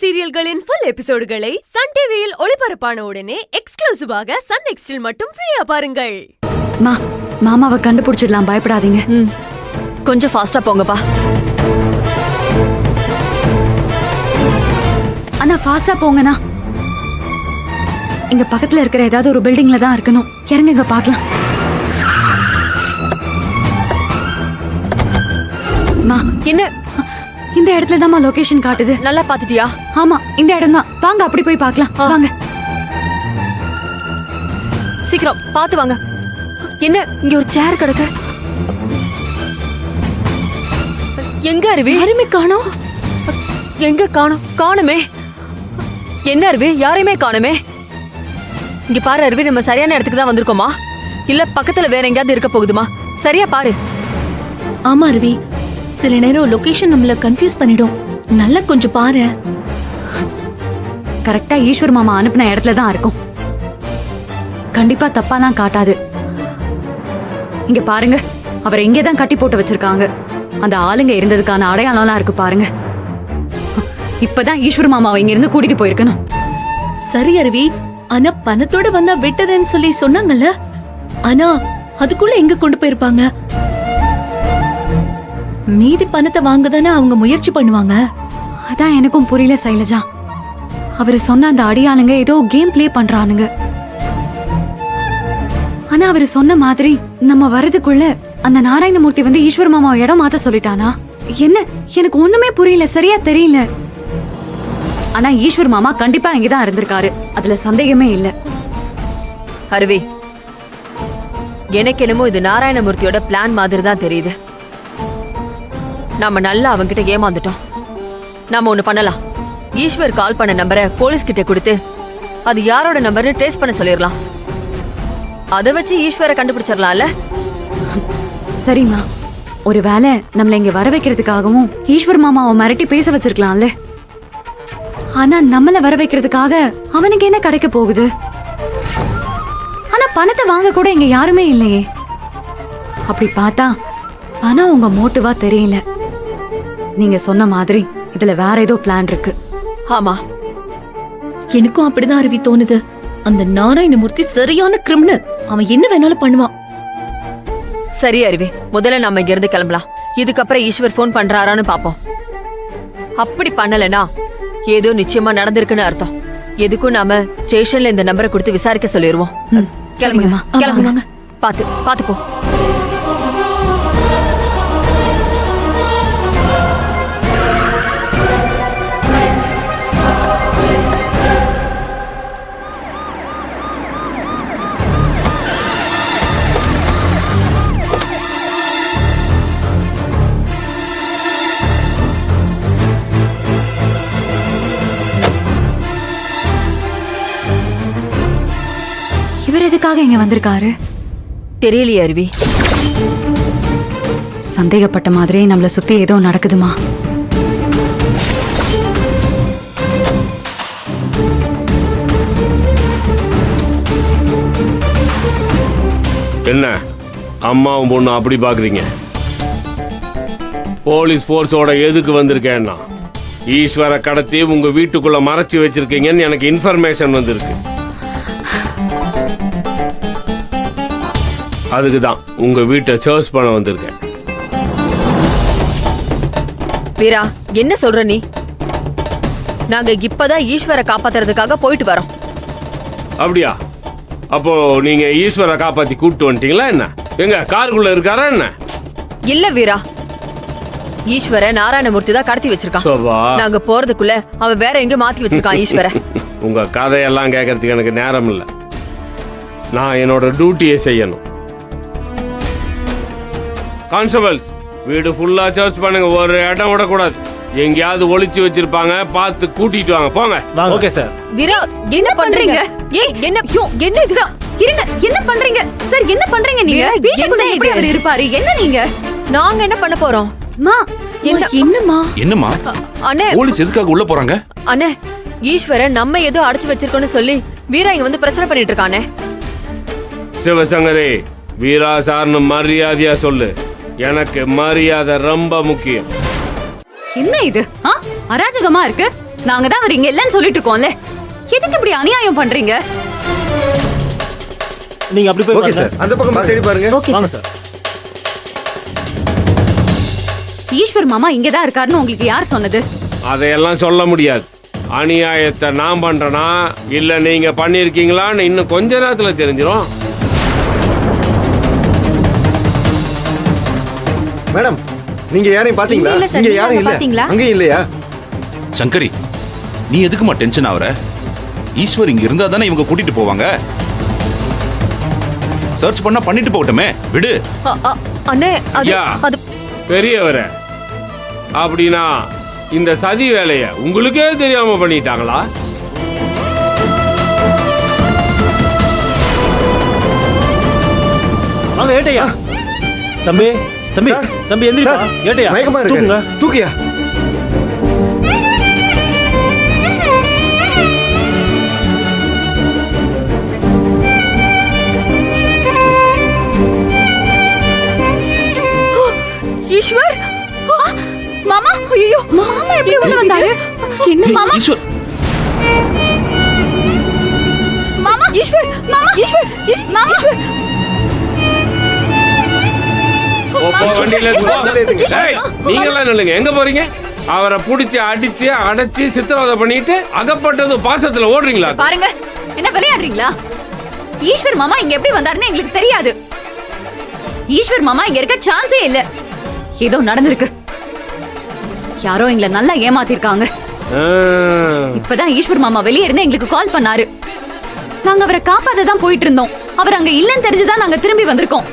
சீரியல்களின் full எபிசோடுகளை Sun டிவியில் ஒளிபரப்பான உடனே எக்ஸ்க்ளூசிவாக சன் நெக்ஸ்டில் மட்டும் ஃப்ரீயா பாருங்கள். மாமாவை கண்டுபிடிச்சிடலாம், பயப்படாதீங்க. கொஞ்சம் ஃபாஸ்டா போங்கப்பா. அண்ணா ஃபாஸ்டா போங்கண்ணா. இங்க பக்கத்துல இருக்கிற ஏதாவது ஒரு பில்டிங்ல தான் இருக்கணும். இறங்குங்க பார்க்கலாம். என்ன இந்த இடத்துல தான் லொகேஷன் காட்டுது. நல்லா பாத்துட்டியா? ஆமா, இந்த இடம் தான். வாங்க அப்படி போய் பார்க்கலாம். வாங்க சீக்கிரம் பாத்து வாங்க. என்ன இங்க ஒரு சேர் கிடக்கு? எங்க அருவி? யாருமே காணோம். எங்க காணோம்? காணுமே. என்ன அருவி, யாரையுமே காணுமே. இங்க பாரு அருவி, நம்ம சரியான இடத்துக்கு தான் வந்திருக்கோமா இல்ல பக்கத்துல வேற எங்கயாவது இருக்க போகுதுமா? சரியா பாரு. ஆமா அருவி, சில நேரம் லொகேஷன் நம்மள கன்ஃபியூஸ் பண்ணிடும். நல்லா கொஞ்சம் பாரு. கரெக்டா ஈஸ்வர் மாமா அனுப்பின இடத்துல தான் இருக்கும். கண்டிப்பா தப்பாலாம் காட்டாது. இங்க பாருங்க, அவரை இங்கேதான் கட்டி போட்டு வச்சிருக்காங்க. அந்த ஆளுங்க இருந்ததுக்கான அடையாளம்லாம் இருக்கு பாருங்க. இப்பதான் ஈஸ்வர் மாமாவை இங்க இருந்து கூட்டிட்டு போயிருக்கணும். சரி அருவி, ஆனா பணத்தோட வந்தா விட்டுறேன்னு சொல்லி சொன்னாங்கல்ல, ஆனா அதுக்குள்ள எங்க கொண்டு போயிருப்பாங்க? மீதி பணத்தை வாங்க தானே அவங்க முயற்சி பண்ணுவாங்க. அதான் எனக்கும் புரியல சைலஜா. அவரு சொன்ன அந்த அடியாளுங்க ஏதோ கேம் பிளே பண்றானுங்க. ஆனா அவரு சொன்ன மாதிரி நம்ம வரதுக்குள்ள அந்த நாராயணமூர்த்தி வந்து ஈஸ்வர் மாமாவை இடம் மாத்த சொல்லிட்டானா என்ன? எனக்கு ஒண்ணுமே புரியல, சரியா தெரியல. ஆனா ஈஸ்வர் மாமா கண்டிப்பா இங்கதான் இருந்திருக்காரு, அதுல சந்தேகமே இல்ல. அருவி, எனக்கு என்னமோ இது நாராயணமூர்த்தியோட பிளான் மாதிரி தான் தெரியுது. நாம நல்லா அவங்கிட்ட ஏமாந்துட்டோம். நாம ஒண்ணு பண்ணலாம். ஈஸ்வர் கால் பண்ண நம்பரை போலீஸ் கிட்ட கொடுத்து அது யாரோட நம்பர்னு ட்ரேஸ் பண்ண சொல்லிடலாம். அதை வச்சு ஈஸ்வரை கண்டுபிடிச்சிடலாம்ல. சரிம்மா, ஒருவேளை நம்மள இங்க வர வைக்கிறதுக்காகவும் ஈஸ்வர் மாமாவை மிரட்டி பேச வச்சிருக்கலாம்ல. ஆனா நம்மள வர வைக்கிறதுக்காக அவனுக்கு என்ன கிடைக்க போகுது? ஆனா பணத்தை வாங்க கூட இங்க யாருமே இல்லையே. அப்படி பார்த்தா ஆனா உங்க மோட்டிவா தெரியல. நீங்க சொன்ன மாதிரி இதுல வேற ஏதோ பிளான் இருக்கு. ஆமா, எனக்கும் அப்படிதான் அருவி தோணுது. அந்த நாராயணமூர்த்தி சரியான கிரிமினல். அவன் என்ன வேணாலும் பண்ணுவான். சரி அருவி, முதல்ல நம்ம இங்க இருந்து கிளம்பலாம். இதுக்கப்புறம் ஈஸ்வர் போன் பண்றாரான்னு பாப்போம். அப்படி பண்ணலனா ஏதோ நிச்சயமா நடந்திருக்குன்னு அர்த்தம். எதுக்கும் நாம ஸ்டேஷன்ல இந்த நம்பரை கொடுத்து விசாரிக்க சொல்லிடுவோம். கிளம்புங்கம்மா, கிளம்புங்க. பாத்து பாத்து போ. இவர் எதுக்காக இங்க வந்திருக்காரு தெரியலையே அருவி. சந்தேகப்பட்ட மாதிரியே நம்மள சுத்தி ஏதோ நடக்குதுமா. என்ன அம்மாவும் பொண்ணு அப்படி பாக்குறீங்க? போலீஸ் போர்ஸோட எதுக்கு வந்திருக்கேன்னா ஈஸ்வர கடத்தி உங்க வீட்டுக்குள்ள மறைச்சு வச்சிருக்கீங்கன்னு எனக்கு இன்ஃபர்மேஷன் வந்திருக்கு. அதுக்குதான் உங்க வீட்டை சர்ச் பண்ண வந்திருக்கேன். வீரா, என்ன சொல்ற நீ? நாங்க இப்பதான் ஈஸ்வரை காப்பாத்துறதுக்காக போயிட்டு வரோம். அப்படியா? அப்போ நீங்க ஈஸ்வரை காப்பாத்தி கூப்பிட்டு வந்துட்டீங்களா என்ன? எங்க காருக்குள்ள இருக்காரா என்ன? இல்ல வீரா, ஈஸ்வர நாராயணமூர்த்தி தான் கடத்தி வச்சிருக்கான். நாங்க போறதுக்குள்ள அவன் வேற எங்க மாத்தி வச்சிருக்கான் ஈஸ்வர. உங்க கதையெல்லாம் கேட்கறதுக்கு எனக்கு நேரம் இல்ல. நான் என்னோட டியூட்டியை செய்யணும். கான்ஸ்டபிள்ஸ், வீடு ஃபுல்லா சர்ச் பண்ணுங்க. ஒரு இடம் விடக்கூடாது. எங்கேயாவது ஒளிச்சு வச்சிருப்பாங்க, பார்த்து கூட்டிட்டு வாங்க. போங்க. Okay sir. வீரா, என்ன பண்றீங்க? ஏய், என்ன என்ன இது? இருங்க, என்ன பண்றீங்க சார்? என்ன பண்றீங்க நீங்க? வீட்டுக்குள்ள எப்படி அவர் இருப்பாரு? என்ன நீங்க? நாங்க என்ன பண்ண போறோம்? மா, என்னம்மா? என்னம்மா? அண்ணே, போலீஸ் எதுக்காக உள்ள போறாங்க? அண்ணே, ஈஸ்வர நம்ம ஏதோ அடைச்சு வச்சிருக்கோம்னு சொல்லி வீரா இங்க வந்து பிரச்சனை பண்ணிட்டு இருக்கானே. சிவசங்கரி, வீரா சார்னு மரியாதையா சொல்லு. எனக்கு மரியாதை ரொம்ப முக்கியம். என்ன இது? அராஜகமா இருக்கு. நாங்க தான் அவர் இங்க இல்லைன்னு சொல்லிட்டு இருக்கோம்ல. எதுக்கு இப்படி அநியாயம் பண்றீங்க? நீங்க அப்படி போய் ஓகே பாருங்க. சார், அந்த பக்கம் தேடி பாருங்க. வாங்க சார். ஈஸ்வர் மாமா இங்கதான் இருக்காருன்னு உங்களுக்கு யார் சொன்னது? அதையெல்லாம் சொல்ல முடியாது. அநியாயத்தை நான் பண்றேனா இல்ல நீங்க பண்ணிருக்கீங்களான்னு இன்னும் கொஞ்ச நேரத்துல தெரிஞ்சிடும். மேடம், நீங்க யாரையும் பாத்தீங்களா? இல்ல சார், இங்க நீங்க யாரும் அங்க இல்ல. பாத்தீங்களா? அங்கேயும் இல்லையா? சங்கரி, நீ எதுக்குமா டென்ஷன் ஆவற? ஈஸ்வர் இங்க இருந்தா தானே இவங்க கூட்டிட்டு போவாங்க. சர்ச் பண்ணா பண்ணிட்டு போகட்டுமே, விடு. அண்ணே அது யா, அது பெரியவரே, அப்படின்னா இந்த சதி வேலைய உங்களுக்கே தெரியாம பண்ணிட்டாங்களா? வாங்க ஏட்டையா. தம்பி தம்பி சார், தம்பி எந்திரிப்பா. சார், ஏட்டையா மயக்கமா தூக்குங்க. இருக்கு. தூக்கியா? ஈஸ்வர் மாமா, ஐயோ மாமா எப்படி உள்ள வந்தாரு? என்ன மாமா? ஈஸ்வர், மாமா, ஈஸ்வர் மாமா, ஈஸ்வர் மாமா, போ, போ, வண்டியில ஏத்து, போ. வண்டியில ஏத்துங்க. ஏய், நீங்கெல்லாம் நில்லுங்க. எங்க போறீங்க? அவரை புடிச்சு அடிச்சு அடைச்சு சித்திரவதை பண்ணிட்டு அகப்பட்டது பாசத்துல ஓடுறீங்களா? பாருங்க, என்ன விளையாடுறீங்களா? ஈஸ்வர் மாமா இங்க எப்படி வந்தாருன்னு எங்களுக்கு தெரியாது. ஈஸ்வர் மாமா இங்க இருக்க சான்ஸே இல்ல. ஏதோ நடந்திருக்கு. யாரோ எங்களை நல்லா ஏமாத்திருக்காங்க. ஆ. இப்பதான் ஈஸ்வர் மாமா வெளியே இருந்து எங்களுக்கு கால் பண்ணாரு. நாங்க அவரை காப்பாத்த தான் போயிட்டு இருந்தோம். அவர் அங்க இல்லன்னு தெரிஞ்சுதான் நாங்க திரும்பி வந்திருக்கோம்.